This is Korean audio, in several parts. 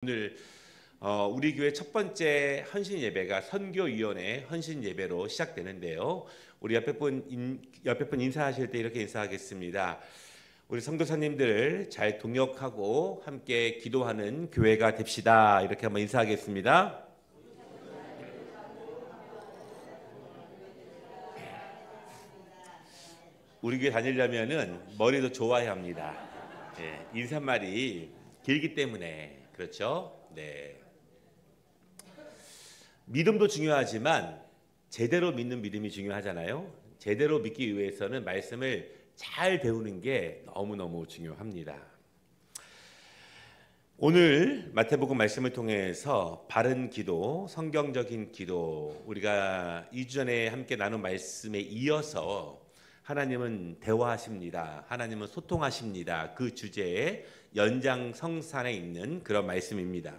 오늘 우리 교회 첫 번째 헌신 예배가 선교위원회 헌신 예배로 시작되는데요. 우리 옆에 분 인사하실 때 이렇게 인사하겠습니다. 우리 성도사님들 잘 동역하고 함께 기도하는 교회가 됩시다. 이렇게 한번 인사하겠습니다. 우리 교회 다니려면은 머리도 좋아야 합니다. 네, 인사말이 길기 때문에. 그렇죠? 네. 믿음도 중요하지만 제대로 믿는 믿음이 중요하잖아요. 제대로 믿기 위해서는 말씀을 잘 배우는 게 너무너무 중요합니다. 오늘 마태복음 말씀을 통해서 바른 기도, 성경적인 기도, 우리가 2주 전에 함께 나눈 말씀에 이어서 하나님은 대화하십니다. 하나님은 소통하십니다. 그 주제의 연장성산에 있는 그런 말씀입니다.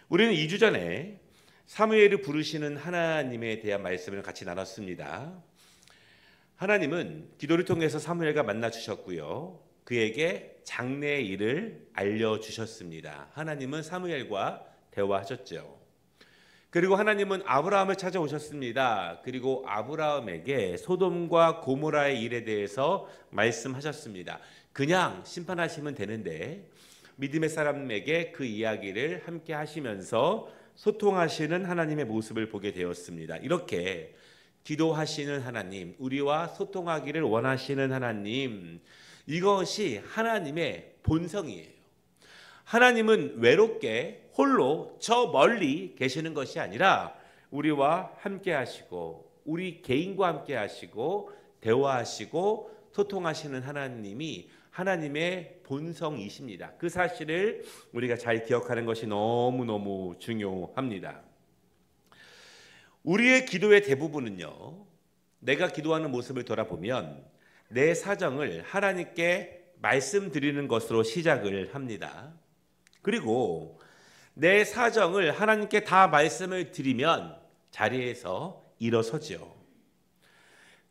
우리는 2주 전에 사무엘을 부르시는 하나님에 대한 말씀을 같이 나눴습니다. 하나님은 기도를 통해서 사무엘과 만나 주셨고요. 그에게 장래의 일을 알려주셨습니다. 하나님은 사무엘과 대화하셨죠. 그리고 하나님은 아브라함을 찾아오셨습니다. 그리고 아브라함에게 소돔과 고모라의 일에 대해서 말씀하셨습니다. 그냥 심판하시면 되는데 믿음의 사람에게 그 이야기를 함께 하시면서 소통하시는 하나님의 모습을 보게 되었습니다. 이렇게 기도하시는 하나님, 우리와 소통하기를 원하시는 하나님, 이것이 하나님의 본성이에요. 하나님은 외롭게 홀로 저 멀리 계시는 것이 아니라 우리와 함께 하시고 우리 개인과 함께 하시고 대화하시고 소통하시는 하나님이 하나님의 본성이십니다. 그 사실을 우리가 잘 기억하는 것이 너무너무 중요합니다. 우리의 기도의 대부분은요, 내가 기도하는 모습을 돌아보면 내 사정을 하나님께 말씀드리는 것으로 시작을 합니다. 그리고 내 사정을 하나님께 다 말씀을 드리면 자리에서 일어서죠.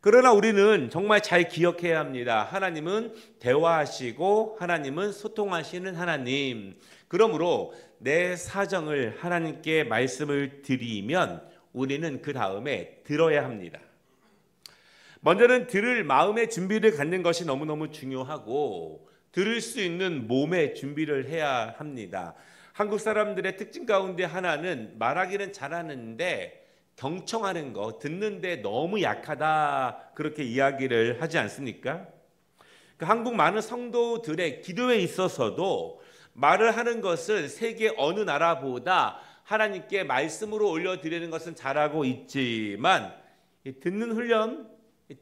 그러나 우리는 정말 잘 기억해야 합니다. 하나님은 대화하시고 하나님은 소통하시는 하나님. 그러므로 내 사정을 하나님께 말씀을 드리면 우리는 그 다음에 들어야 합니다. 먼저는 들을 마음의 준비를 갖는 것이 너무너무 중요하고 들을 수 있는 몸의 준비를 해야 합니다. 한국 사람들의 특징 가운데 하나는 말하기는 잘하는데 경청하는 거, 듣는데 너무 약하다 그렇게 이야기를 하지 않습니까? 한국 많은 성도들의 기도에 있어서도 말을 하는 것은 세계 어느 나라보다 하나님께 말씀으로 올려드리는 것은 잘하고 있지만 듣는 훈련,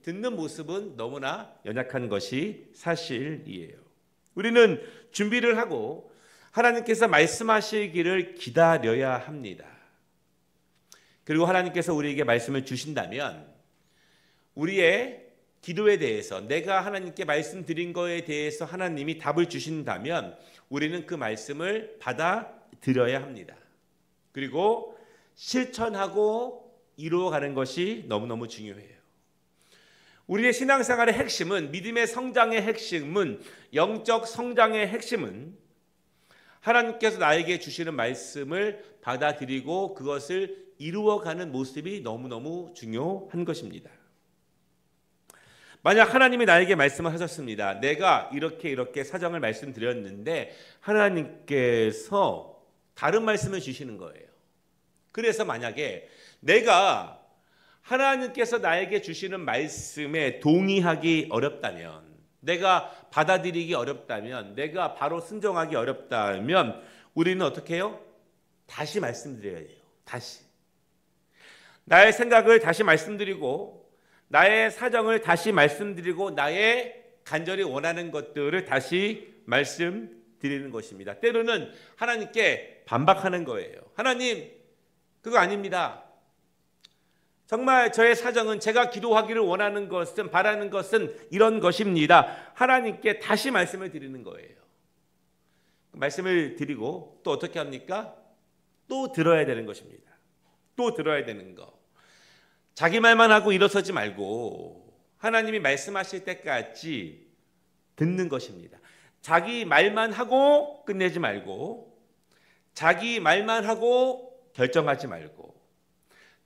듣는 모습은 너무나 연약한 것이 사실이에요. 우리는 준비를 하고 하나님께서 말씀하시기를 기다려야 합니다. 그리고 하나님께서 우리에게 말씀을 주신다면 우리의 기도에 대해서 내가 하나님께 말씀드린 거에 대해서 하나님이 답을 주신다면 우리는 그 말씀을 받아들여야 합니다. 그리고 실천하고 이루어가는 것이 너무너무 중요해요. 우리의 신앙생활의 핵심은, 믿음의 성장의 핵심은, 영적 성장의 핵심은 하나님께서 나에게 주시는 말씀을 받아들이고 그것을 이루어가는 모습이 너무너무 중요한 것입니다. 만약 하나님이 나에게 말씀을 하셨습니다. 내가 이렇게 사정을 말씀드렸는데 하나님께서 다른 말씀을 주시는 거예요. 그래서 만약에 내가 하나님께서 나에게 주시는 말씀에 동의하기 어렵다면, 내가 받아들이기 어렵다면, 내가 바로 순종하기 어렵다면 우리는 어떻게 해요? 다시 말씀드려야 돼요. 다시. 나의 생각을 다시 말씀드리고 나의 사정을 다시 말씀드리고 나의 간절히 원하는 것들을 다시 말씀드리는 것입니다. 때로는 하나님께 반박하는 거예요. 하나님, 그거 아닙니다. 정말 저의 사정은, 제가 기도하기를 원하는 것은, 바라는 것은 이런 것입니다. 하나님께 다시 말씀을 드리는 거예요. 말씀을 드리고 또 어떻게 합니까? 또 들어야 되는 것입니다. 또 들어야 되는 거. 자기 말만 하고 일어서지 말고 하나님이 말씀하실 때까지 듣는 것입니다. 자기 말만 하고 끝내지 말고 자기 말만 하고 결정하지 말고.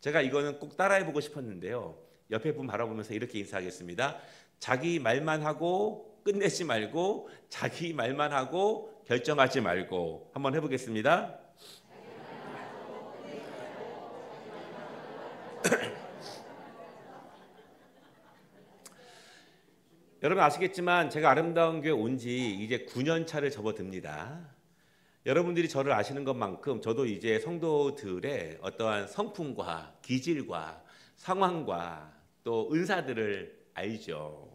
제가 이거는 꼭 따라해보고 싶었는데요. 옆에 분 바라보면서 이렇게 인사하겠습니다. 자기 말만 하고 끝내지 말고 자기 말만 하고 결정하지 말고. 한번 해보겠습니다. 여러분 아시겠지만 제가 아름다운 교회 온 지 이제 9년 차를 접어듭니다. 여러분들이 저를 아시는 것만큼 저도 이제 성도들의 어떠한 성품과 기질과 상황과 또 은사들을 알죠.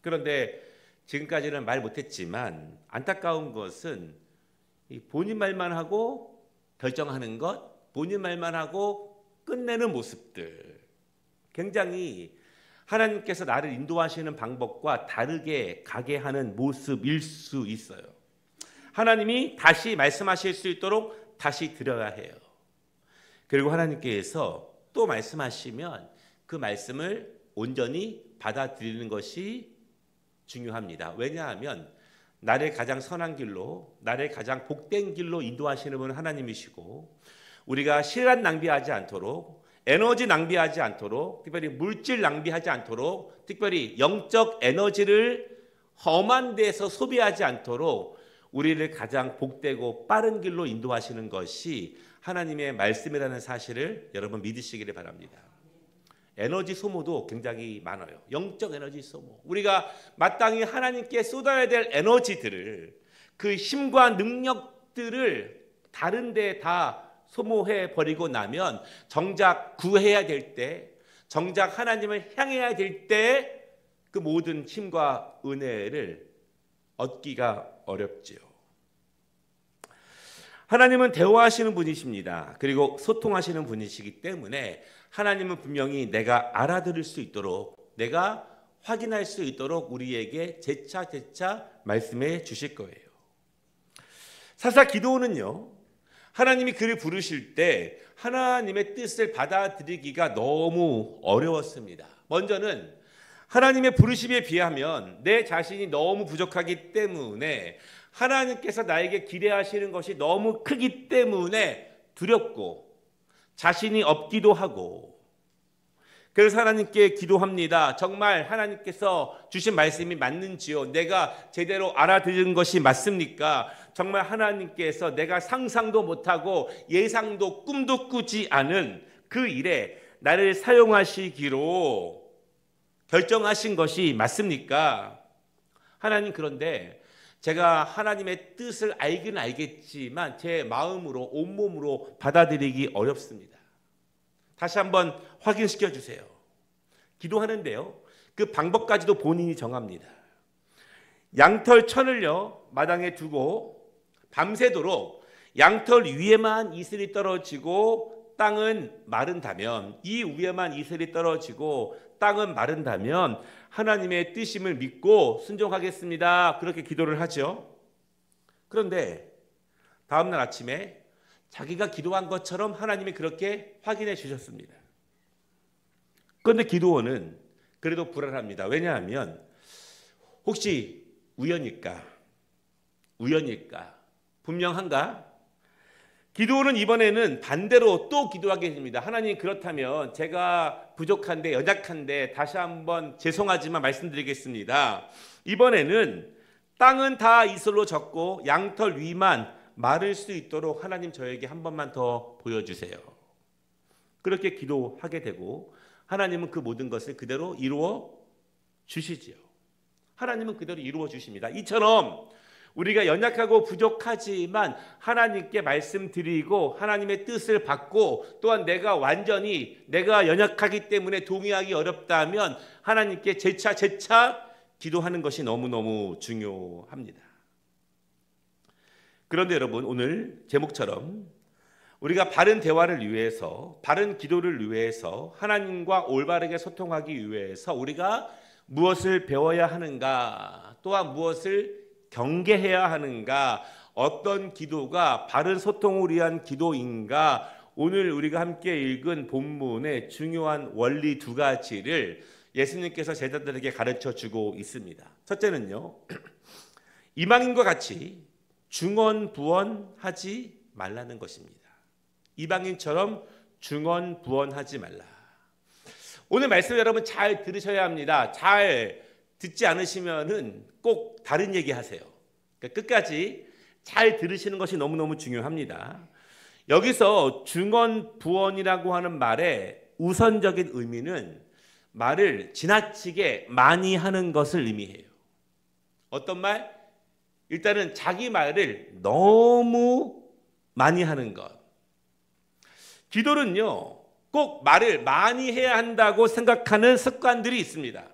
그런데 지금까지는 말 못했지만 안타까운 것은 본인 말만 하고 결정하는 것, 본인 말만 하고 끝내는 모습들, 굉장히 하나님께서 나를 인도하시는 방법과 다르게 가게 하는 모습일 수 있어요. 하나님이 다시 말씀하실 수 있도록 다시 드려야 해요. 그리고 하나님께서 또 말씀하시면 그 말씀을 온전히 받아들이는 것이 중요합니다. 왜냐하면 나를 가장 선한 길로, 나를 가장 복된 길로 인도하시는 분은 하나님이시고, 우리가 시간 낭비하지 않도록, 에너지 낭비하지 않도록, 특별히 물질 낭비하지 않도록, 특별히 영적 에너지를 험한 데서 소비하지 않도록 우리를 가장 복되고 빠른 길로 인도하시는 것이 하나님의 말씀이라는 사실을 여러분 믿으시기를 바랍니다. 에너지 소모도 굉장히 많아요. 영적 에너지 소모. 우리가 마땅히 하나님께 쏟아야 될 에너지들을, 그 힘과 능력들을 다른 데 다 소모해 버리고 나면 정작 구해야 될 때, 정작 하나님을 향해야 될 때 그 모든 힘과 은혜를 얻기가 어렵지요. 하나님은 대화하시는 분이십니다. 그리고 소통하시는 분이시기 때문에 하나님은 분명히 내가 알아들을 수 있도록, 내가 확인할 수 있도록 우리에게 재차 말씀해 주실 거예요. 사실 기도는요, 하나님이 그를 부르실 때 하나님의 뜻을 받아들이기가 너무 어려웠습니다. 먼저는 하나님의 부르심에 비하면 내 자신이 너무 부족하기 때문에, 하나님께서 나에게 기대하시는 것이 너무 크기 때문에 두렵고 자신이 없기도 하고, 그래서 하나님께 기도합니다. 정말 하나님께서 주신 말씀이 맞는지요? 내가 제대로 알아들은 것이 맞습니까? 정말 하나님께서 내가 상상도 못하고 예상도 꿈도 꾸지 않은 그 일에 나를 사용하시기로 결정하신 것이 맞습니까? 하나님, 그런데 제가 하나님의 뜻을 알긴 알겠지만 제 마음으로, 온몸으로 받아들이기 어렵습니다. 다시 한번 확인시켜 주세요. 기도하는데요, 그 방법까지도 본인이 정합니다. 양털 천을요 마당에 두고 밤새도록 양털 위에만 이슬이 떨어지고 땅은 마른다면, 이 위에만 이슬이 떨어지고 땅은 마른다면 하나님의 뜻임을 믿고 순종하겠습니다. 그렇게 기도를 하죠. 그런데 다음날 아침에 자기가 기도한 것처럼 하나님이 그렇게 확인해 주셨습니다. 그런데 기도원은 그래도 불안합니다. 왜냐하면 혹시 우연일까? 분명한가? 기도원은 이번에는 반대로 또 기도하게 됩니다. 하나님, 그렇다면 제가 부족한데, 연약한데 다시 한번 죄송하지만 말씀드리겠습니다. 이번에는 땅은 다 이슬로 젖고 양털 위만 마를 수 있도록 하나님 저에게 한 번만 더 보여주세요. 그렇게 기도하게 되고 하나님은 그 모든 것을 그대로 이루어 주시지요. 하나님은 그대로 이루어 주십니다. 이처럼 우리가 연약하고 부족하지만 하나님께 말씀드리고 하나님의 뜻을 받고, 또한 내가 연약하기 때문에 동의하기 어렵다면 하나님께 재차 기도하는 것이 너무너무 중요합니다. 그런데 여러분, 오늘 제목처럼 우리가 바른 대화를 위해서, 바른 기도를 위해서, 하나님과 올바르게 소통하기 위해서 우리가 무엇을 배워야 하는가, 또한 무엇을 경계해야 하는가, 어떤 기도가 바른 소통을 위한 기도인가, 오늘 우리가 함께 읽은 본문의 중요한 원리 두 가지를 예수님께서 제자들에게 가르쳐 주고 있습니다. 첫째는요, 이방인과 같이 중언부언하지 말라는 것입니다. 이방인처럼 중언부언하지 말라. 오늘 말씀 여러분 잘 들으셔야 합니다. 잘 듣지 않으시면은 꼭 다른 얘기 하세요. 그러니까 끝까지 잘 들으시는 것이 너무너무 중요합니다. 여기서 중언부언이라고 하는 말의 우선적인 의미는 말을 지나치게 많이 하는 것을 의미해요. 어떤 말? 일단은 자기 말을 너무 많이 하는 것. 기도는요, 꼭 말을 많이 해야 한다고 생각하는 습관들이 있습니다.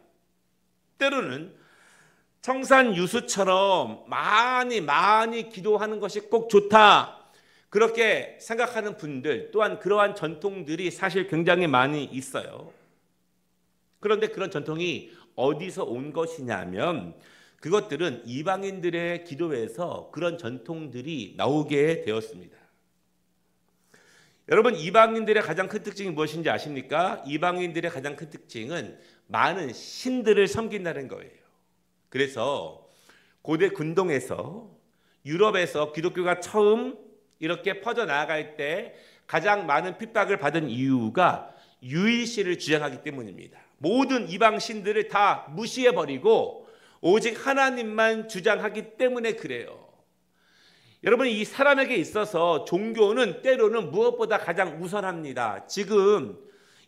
때로는 청산유수처럼 많이 기도하는 것이 꼭 좋다, 그렇게 생각하는 분들 또한 그러한 전통들이 사실 굉장히 많이 있어요. 그런데 그런 전통이 어디서 온 것이냐면 그것들은 이방인들의 기도에서 그런 전통들이 나오게 되었습니다. 여러분, 이방인들의 가장 큰 특징이 무엇인지 아십니까? 이방인들의 가장 큰 특징은 많은 신들을 섬긴다는 거예요. 그래서 고대 근동에서 유럽에서 기독교가 처음 이렇게 퍼져나갈 때 가장 많은 핍박을 받은 이유가 유일신을 주장하기 때문입니다. 모든 이방 신들을 다 무시해버리고 오직 하나님만 주장하기 때문에 그래요. 여러분, 이 사람에게 있어서 종교는 때로는 무엇보다 가장 우선합니다. 지금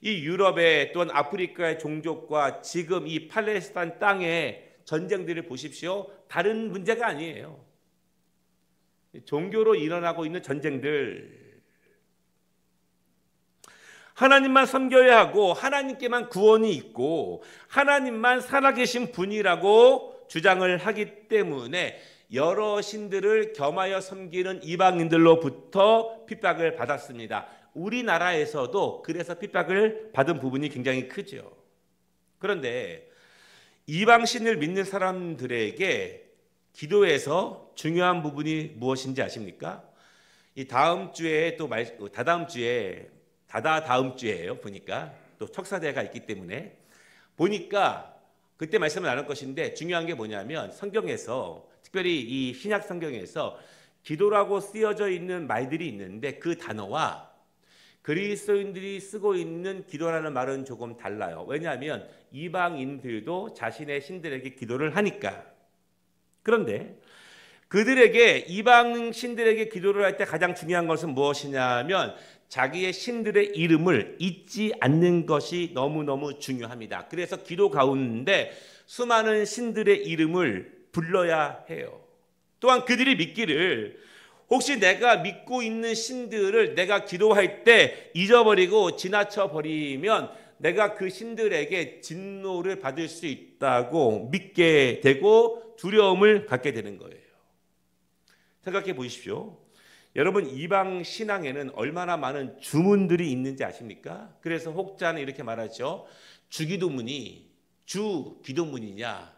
이 유럽의 또는 아프리카의 종족과 지금 이 팔레스타인 땅의 전쟁들을 보십시오. 다른 문제가 아니에요. 종교로 일어나고 있는 전쟁들. 하나님만 섬겨야 하고 하나님께만 구원이 있고 하나님만 살아계신 분이라고 주장을 하기 때문에 여러 신들을 겸하여 섬기는 이방인들로부터 핍박을 받았습니다. 우리나라에서도 그래서 핍박을 받은 부분이 굉장히 크죠. 그런데 이방 신을 믿는 사람들에게 기도에서 중요한 부분이 무엇인지 아십니까? 이 다음 주에 또 다다음 주에예요. 보니까 또 척사대가 있기 때문에 보니까 그때 말씀을 나눌 것인데 중요한 게 뭐냐면 성경에서 특별히 이 신약 성경에서 기도라고 쓰여져 있는 말들이 있는데 그 단어와 그리스도인들이 쓰고 있는 기도라는 말은 조금 달라요. 왜냐하면 이방인들도 자신의 신들에게 기도를 하니까. 그런데 그들에게 이방 신들에게 기도를 할 때 가장 중요한 것은 무엇이냐면 자기의 신들의 이름을 잊지 않는 것이 너무너무 중요합니다. 그래서 기도 가운데 수많은 신들의 이름을 불러야 해요. 또한 그들이 믿기를 혹시 내가 믿고 있는 신들을 내가 기도할 때 잊어버리고 지나쳐 버리면 내가 그 신들에게 진노를 받을 수 있다고 믿게 되고 두려움을 갖게 되는 거예요. 생각해 보십시오. 여러분, 이방 신앙에는 얼마나 많은 주문들이 있는지 아십니까? 그래서 혹자는 이렇게 말하죠. 주기도문이 주기도문이냐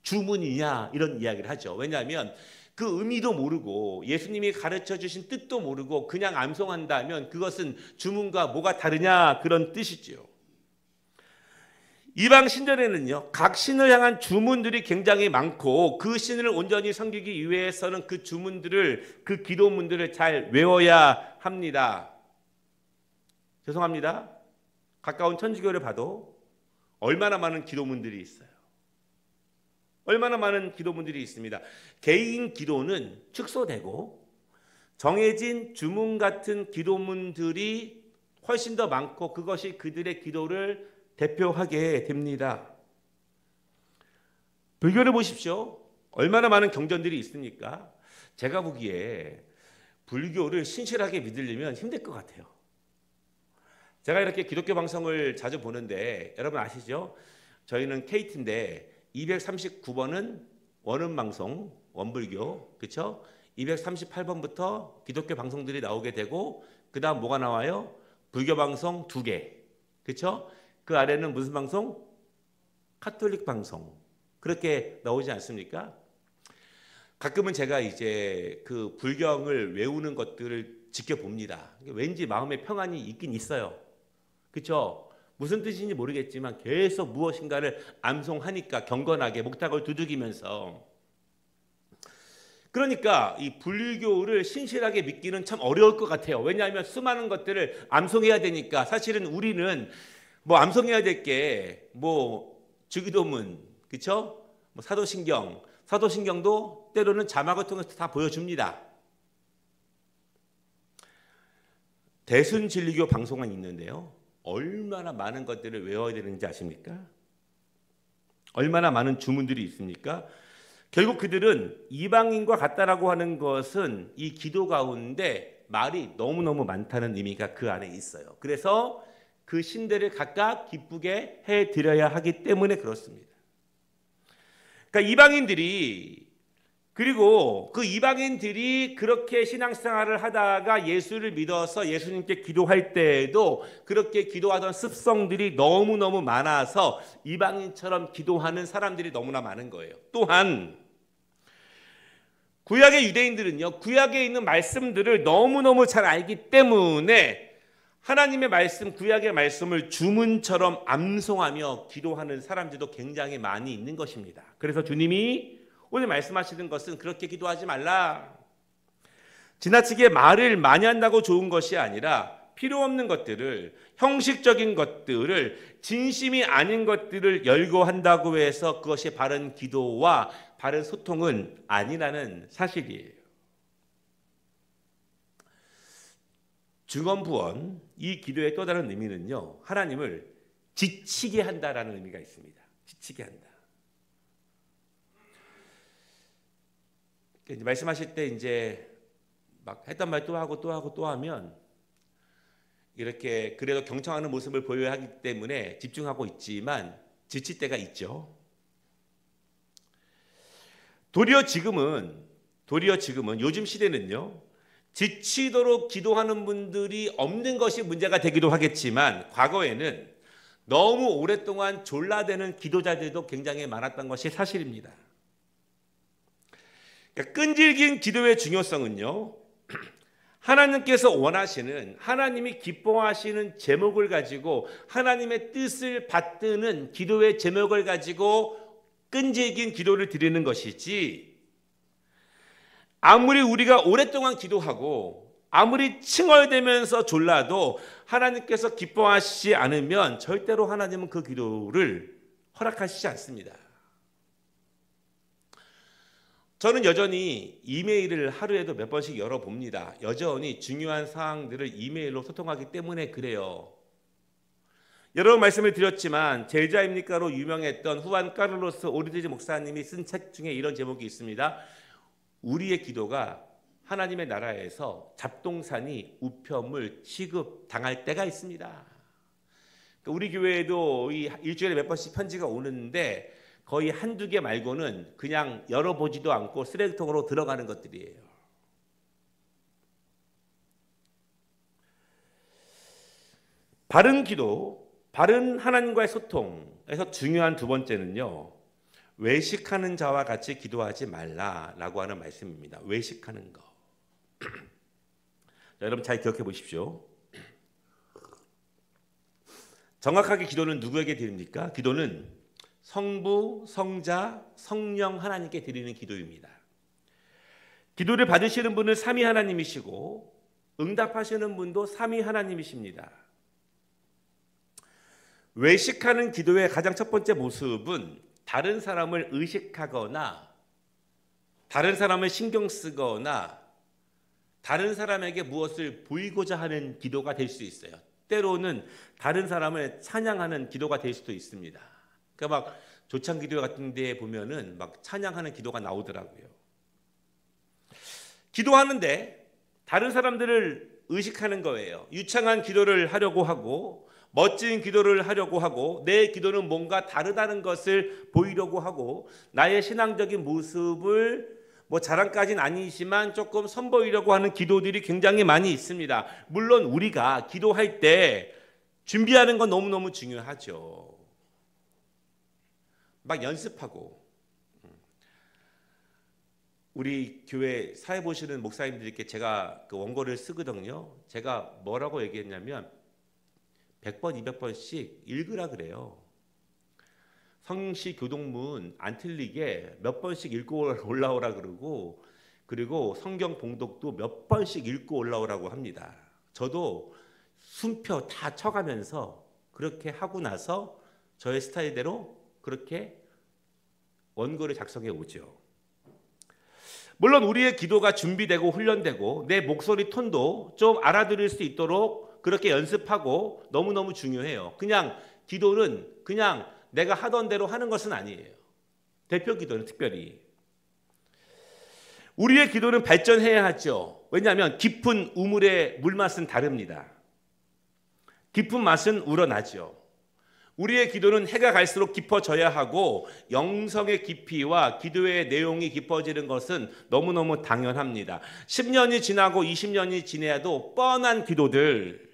주문이냐 이런 이야기를 하죠. 왜냐하면 그 의미도 모르고 예수님이 가르쳐 주신 뜻도 모르고 그냥 암송한다면 그것은 주문과 뭐가 다르냐 그런 뜻이죠. 이방 신전에는요, 각 신을 향한 주문들이 굉장히 많고 그 신을 온전히 섬기기 위해서는 그 주문들을, 그 기도문들을 잘 외워야 합니다. 죄송합니다. 가까운 천주교를 봐도 얼마나 많은 기도문들이 있어요. 얼마나 많은 기도문들이 있습니다. 개인 기도는 축소되고 정해진 주문 같은 기도문들이 훨씬 더 많고 그것이 그들의 기도를 대표하게 됩니다. 불교를 보십시오. 얼마나 많은 경전들이 있습니까? 제가 보기에 불교를 신실하게 믿으려면 힘들 것 같아요. 제가 이렇게 기독교 방송을 자주 보는데 여러분 아시죠? 저희는 KT인데 239번은 원음방송, 원불교, 그렇죠? 238번부터 기독교 방송들이 나오게 되고 그 다음 뭐가 나와요? 불교 방송 2개, 그렇죠? 그 아래는 무슨 방송? 카톨릭 방송. 그렇게 나오지 않습니까? 가끔은 제가 이제 그 불경을 외우는 것들을 지켜봅니다. 왠지 마음에 평안이 있긴 있어요. 그렇죠? 무슨 뜻인지 모르겠지만 계속 무엇인가를 암송하니까 경건하게 목탁을 두들기면서. 그러니까 이 불교를 신실하게 믿기는 참 어려울 것 같아요. 왜냐하면 수많은 것들을 암송해야 되니까. 사실은 우리는 뭐 암송해야 될 게 뭐 주기도문, 그렇죠? 뭐 사도신경도 때로는 자막을 통해서 다 보여줍니다. 대순진리교 방송은 있는데요. 얼마나 많은 것들을 외워야 되는지 아십니까? 얼마나 많은 주문들이 있습니까? 결국 그들은 이방인과 같다라고 하는 것은 이 기도 가운데 말이 너무너무 많다는 의미가 그 안에 있어요. 그래서 그 신들을 각각 기쁘게 해드려야 하기 때문에 그렇습니다. 그러니까 그리고 그 이방인들이 그렇게 신앙생활을 하다가 예수를 믿어서 예수님께 기도할 때에도 그렇게 기도하던 습성들이 너무너무 많아서 이방인처럼 기도하는 사람들이 너무나 많은 거예요. 또한 구약의 유대인들은요, 구약에 있는 말씀들을 너무너무 잘 알기 때문에 하나님의 말씀, 구약의 말씀을 주문처럼 암송하며 기도하는 사람들도 굉장히 많이 있는 것입니다. 그래서 주님이 오늘 말씀하시는 것은 그렇게 기도하지 말라. 지나치게 말을 많이 한다고 좋은 것이 아니라 필요 없는 것들을, 형식적인 것들을, 진심이 아닌 것들을 열거한다고 해서 그것이 바른 기도와 바른 소통은 아니라는 사실이에요. 증언부언, 이 기도의 또 다른 의미는요, 하나님을 지치게 한다라는 의미가 있습니다. 지치게 한다. 이제 말씀하실 때 이제 막 했던 말 또 하고 또 하고 또 하면 이렇게 그래도 경청하는 모습을 보여야 하기 때문에 집중하고 있지만 지칠 때가 있죠. 도리어 지금은 요즘 시대는요, 지치도록 기도하는 분들이 없는 것이 문제가 되기도 하겠지만 과거에는 너무 오랫동안 졸라대는 기도자들도 굉장히 많았던 것이 사실입니다. 그러니까 끈질긴 기도의 중요성은요, 하나님께서 원하시는, 하나님이 기뻐하시는 제목을 가지고 하나님의 뜻을 받드는 기도의 제목을 가지고 끈질긴 기도를 드리는 것이지, 아무리 우리가 오랫동안 기도하고 아무리 칭얼대면서 졸라도 하나님께서 기뻐하시지 않으면 절대로 하나님은 그 기도를 허락하시지 않습니다. 저는 여전히 이메일을 하루에도 몇 번씩 열어봅니다. 여전히 중요한 사항들을 이메일로 소통하기 때문에 그래요. 여러 번 말씀을 드렸지만 제자입니까로 유명했던 후안 카를로스 오르디지 목사님이 쓴 책 중에 이런 제목이 있습니다. 우리의 기도가 하나님의 나라에서 잡동사니 우편물 취급당할 때가 있습니다. 우리 교회에도 일주일에 몇 번씩 편지가 오는데 거의 한두 개 말고는 그냥 열어보지도 않고 쓰레기통으로 들어가는 것들이에요. 바른 기도, 바른 하나님과의 소통에서 중요한 두 번째는요, 외식하는 자와 같이 기도하지 말라라고 하는 말씀입니다. 외식하는 거. 자, 여러분 잘 기억해 보십시오. 정확하게 기도는 누구에게 드립니까? 기도는 성부, 성자, 성령 하나님께 드리는 기도입니다. 기도를 받으시는 분은 삼위 하나님이시고 응답하시는 분도 삼위 하나님이십니다. 외식하는 기도의 가장 첫 번째 모습은 다른 사람을 의식하거나 다른 사람을 신경 쓰거나 다른 사람에게 무엇을 보이고자 하는 기도가 될 수 있어요. 때로는 다른 사람을 찬양하는 기도가 될 수도 있습니다. 그러니까 막 조창 기도 같은 데 보면은 막 찬양하는 기도가 나오더라고요. 기도하는데 다른 사람들을 의식하는 거예요. 유창한 기도를 하려고 하고 멋진 기도를 하려고 하고 내 기도는 뭔가 다르다는 것을 보이려고 하고 나의 신앙적인 모습을 뭐 자랑까지는 아니지만 조금 선보이려고 하는 기도들이 굉장히 많이 있습니다. 물론 우리가 기도할 때 준비하는 건 너무너무 중요하죠. 막 연습하고 우리 교회 사회 보시는 목사님들께 제가 그 원고를 쓰거든요. 제가 뭐라고 얘기했냐면 100번, 200번씩 읽으라 그래요. 성시 교동문 안 틀리게 몇 번씩 읽고 올라오라 그러고 그리고 성경 봉독도 몇 번씩 읽고 올라오라고 합니다. 저도 숨표 다 쳐가면서 그렇게 하고 나서 저의 스타일대로 그렇게 원고를 작성해 오죠. 물론 우리의 기도가 준비되고 훈련되고 내 목소리 톤도 좀 알아들을 수 있도록 그렇게 연습하고 너무너무 중요해요. 그냥 기도는 그냥 내가 하던 대로 하는 것은 아니에요. 대표 기도는 특별히. 우리의 기도는 발전해야 하죠. 왜냐하면 깊은 우물의 물맛은 다릅니다. 깊은 맛은 우러나죠. 우리의 기도는 해가 갈수록 깊어져야 하고 영성의 깊이와 기도의 내용이 깊어지는 것은 너무너무 당연합니다. 10년이 지나고 20년이 지나도 뻔한 기도들,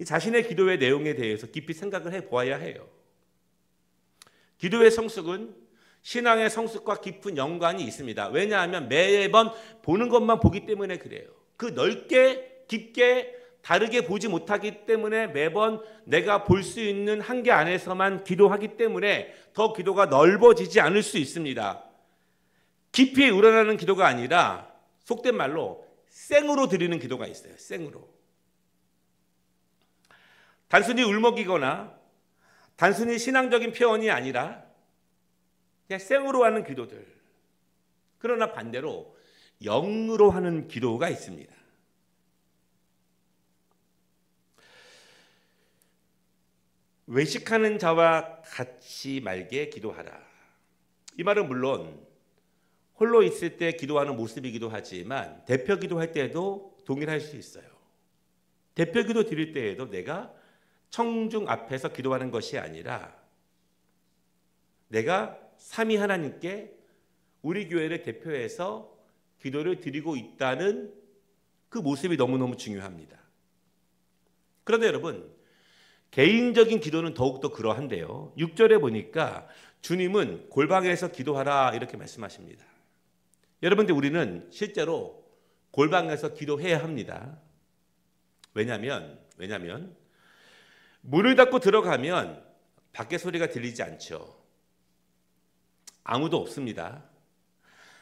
자신의 기도의 내용에 대해서 깊이 생각을 해보아야 해요. 기도의 성숙은 신앙의 성숙과 깊은 연관이 있습니다. 왜냐하면 매번 보는 것만 보기 때문에 그래요. 그 넓게 깊게 다르게 보지 못하기 때문에 매번 내가 볼 수 있는 한계 안에서만 기도하기 때문에 더 기도가 넓어지지 않을 수 있습니다. 깊이 우러나는 기도가 아니라 속된 말로 생으로 드리는 기도가 있어요. 생으로. 단순히 울먹이거나 단순히 신앙적인 표현이 아니라 그냥 생으로 하는 기도들. 그러나 반대로 영으로 하는 기도가 있습니다. 외식하는 자와 같이 말게 기도하라. 이 말은 물론 홀로 있을 때 기도하는 모습이기도 하지만 대표 기도할 때에도 동일할 수 있어요. 대표 기도 드릴 때에도 내가 청중 앞에서 기도하는 것이 아니라 내가 삼위 하나님께 우리 교회를 대표해서 기도를 드리고 있다는 그 모습이 너무너무 중요합니다. 그런데 여러분, 개인적인 기도는 더욱더 그러한데요. 6절에 보니까 주님은 골방에서 기도하라 이렇게 말씀하십니다. 여러분들, 우리는 실제로 골방에서 기도해야 합니다. 왜냐하면 문을 닫고 들어가면 밖에 소리가 들리지 않죠. 아무도 없습니다.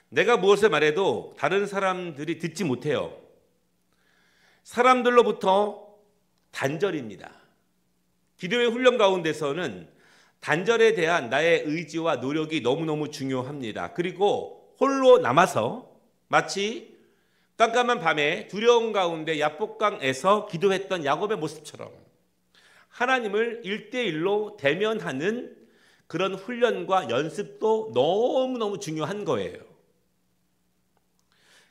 내가 무엇을 말해도 다른 사람들이 듣지 못해요. 사람들로부터 단절입니다. 기도의 훈련 가운데서는 단절에 대한 나의 의지와 노력이 너무너무 중요합니다. 그리고 홀로 남아서 마치 깜깜한 밤에 두려움 가운데 야복강에서 기도했던 야곱의 모습처럼 하나님을 1대1로 대면하는 그런 훈련과 연습도 너무너무 중요한 거예요.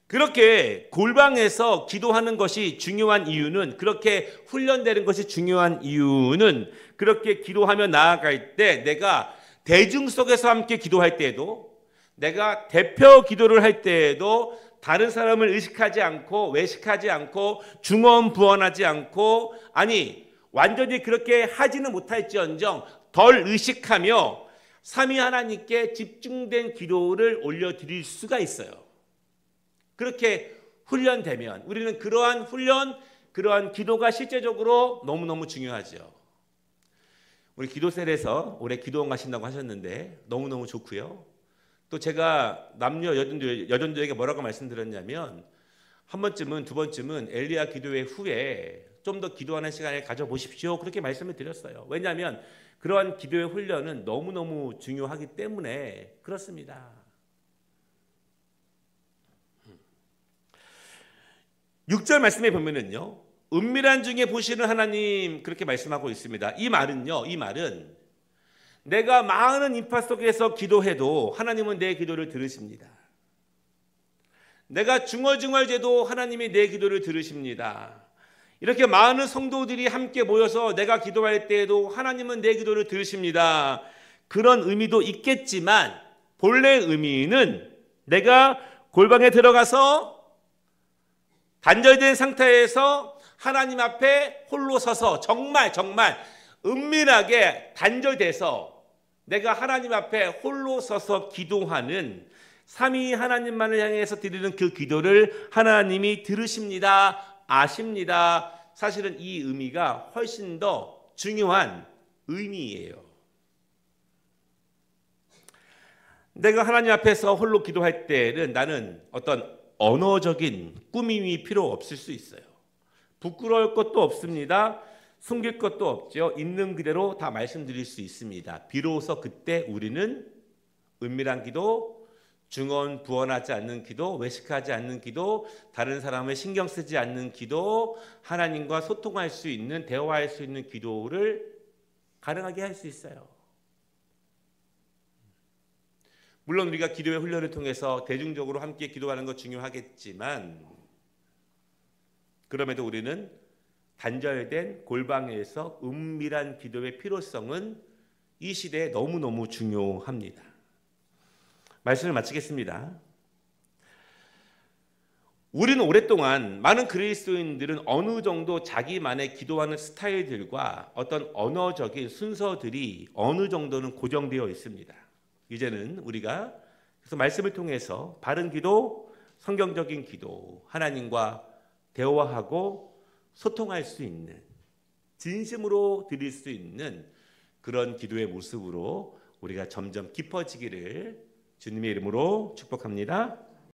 그렇게 골방에서 기도하는 것이 중요한 이유는, 그렇게 훈련되는 것이 중요한 이유는, 그렇게 기도하며 나아갈 때 내가 대중 속에서 함께 기도할 때에도, 내가 대표 기도를 할 때에도 다른 사람을 의식하지 않고 외식하지 않고 중언부언하지 않고, 아니 완전히 그렇게 하지는 못할지언정 덜 의식하며 삼위 하나님께 집중된 기도를 올려드릴 수가 있어요. 그렇게 훈련되면 우리는 그러한 훈련, 그러한 기도가 실제적으로 너무너무 중요하죠. 우리 기도셀에서 올해 기도원 가신다고 하셨는데 너무너무 좋고요. 또 제가 남녀 여전들에게 뭐라고 말씀드렸냐면, 한 번쯤은 두 번쯤은 엘리야 기도회 후에 좀 더 기도하는 시간을 가져보십시오, 그렇게 말씀을 드렸어요. 왜냐하면 그러한 기도의 훈련은 너무너무 중요하기 때문에 그렇습니다. 6절 말씀에 보면은요, 은밀한 중에 보시는 하나님, 그렇게 말씀하고 있습니다. 이 말은 내가 많은 인파 속에서 기도해도 하나님은 내 기도를 들으십니다. 내가 중얼중얼대도 하나님이 내 기도를 들으십니다. 이렇게 많은 성도들이 함께 모여서 내가 기도할 때에도 하나님은 내 기도를 들으십니다. 그런 의미도 있겠지만 본래 의미는 내가 골방에 들어가서 단절된 상태에서 하나님 앞에 홀로 서서 정말 은밀하게 단절돼서 내가 하나님 앞에 홀로 서서 기도하는 삼위 하나님만을 향해서 드리는 그 기도를 하나님이 들으십니다. 아십니다. 사실은 이 의미가 훨씬 더 중요한 의미예요. 내가 하나님 앞에서 홀로 기도할 때는 나는 어떤 언어적인 꾸밈이 필요 없을 수 있어요. 부끄러울 것도 없습니다. 숨길 것도 없죠. 있는 그대로 다 말씀드릴 수 있습니다. 비로소 그때 우리는 은밀한 기도, 중언부언하지 않는 기도, 외식하지 않는 기도, 다른 사람을 신경 쓰지 않는 기도, 하나님과 소통할 수 있는, 대화할 수 있는 기도를 가능하게 할 수 있어요. 물론 우리가 기도의 훈련을 통해서 대중적으로 함께 기도하는 것 중요하겠지만, 그럼에도 우리는 단절된 골방에서 은밀한 기도의 필요성은 이 시대에 너무너무 중요합니다. 말씀을 마치겠습니다. 우리는 오랫동안 많은 그리스도인들은 어느 정도 자기만의 기도하는 스타일들과 어떤 언어적인 순서들이 어느 정도는 고정되어 있습니다. 이제는 우리가 그래서 말씀을 통해서 바른 기도, 성경적인 기도, 하나님과 대화하고 소통할 수 있는, 진심으로 드릴 수 있는 그런 기도의 모습으로 우리가 점점 깊어지기를 주님의 이름으로 축복합니다.